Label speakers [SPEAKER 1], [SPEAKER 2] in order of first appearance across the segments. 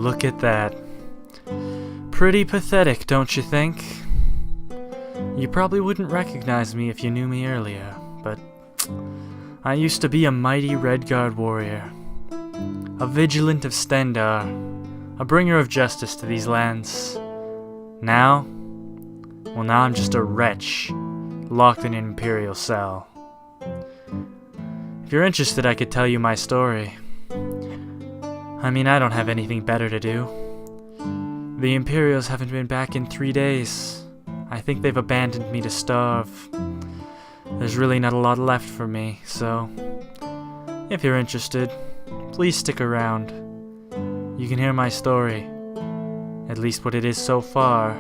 [SPEAKER 1] look at that. Pretty pathetic, don't you think? You probably wouldn't recognize me if you knew me earlier, but I used to be a mighty Redguard warrior, a vigilant of Stendar, a bringer of justice to these lands. Now I'm just a wretch, locked in an Imperial cell. If you're interested, I could tell you my story. I mean, I don't have anything better to do. The Imperials haven't been back in 3 days. I think they've abandoned me to starve. There's really not a lot left for me, so if you're interested, please stick around. You can hear my story, at least what it is so far.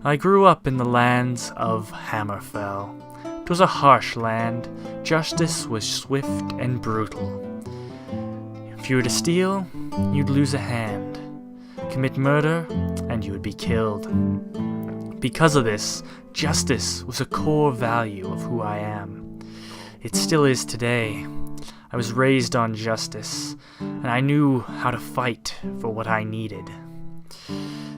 [SPEAKER 1] I grew up in the lands of Hammerfell. It was a harsh land. Justice was swift and brutal. If you were to steal, you'd lose a hand. Commit murder, and you would be killed. Because of this, justice was a core value of who I am. It still is today. I was raised on justice, and I knew how to fight for what I needed.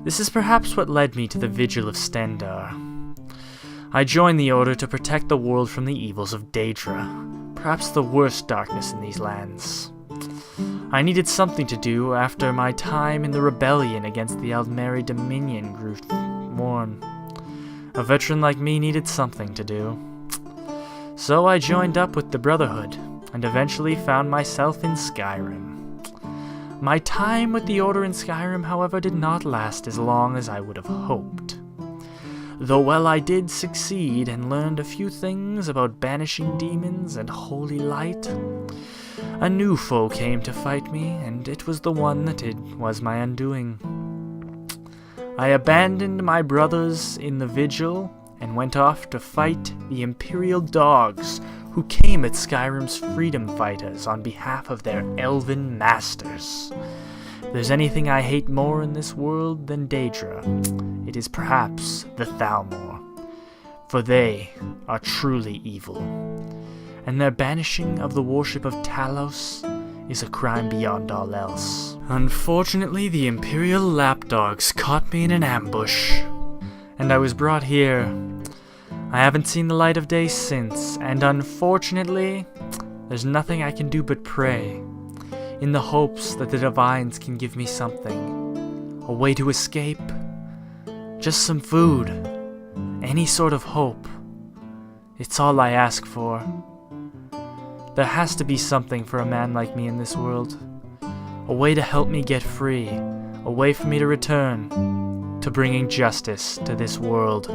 [SPEAKER 1] This is perhaps what led me to the Vigil of Stendar. I joined the Order to protect the world from the evils of Daedra, perhaps the worst darkness in these lands. I needed something to do after my time in the rebellion against the Aldmeri Dominion grew worn. A veteran like me needed something to do. So I joined up with the Brotherhood, and eventually found myself in Skyrim. My time with the Order in Skyrim, however, did not last as long as I would have hoped. Though while I did succeed and learned a few things about banishing demons and holy light, a new foe came to fight me, and it was the one that was my undoing. I abandoned my brothers in the Vigil and went off to fight the Imperial Dogs who came at Skyrim's freedom fighters on behalf of their elven masters. If there's anything I hate more in this world than Daedra, it is perhaps the Thalmor, for they are truly evil, and their banishing of the worship of Talos is a crime beyond all else. Unfortunately, the Imperial Lapdogs caught me in an ambush, and I was brought here. I haven't seen the light of day since, and unfortunately, there's nothing I can do but pray, in the hopes that the Divines can give me something. A way to escape, just some food, any sort of hope. It's all I ask for. There has to be something for a man like me in this world. A way to help me get free, a way for me to return to bringing justice to this world.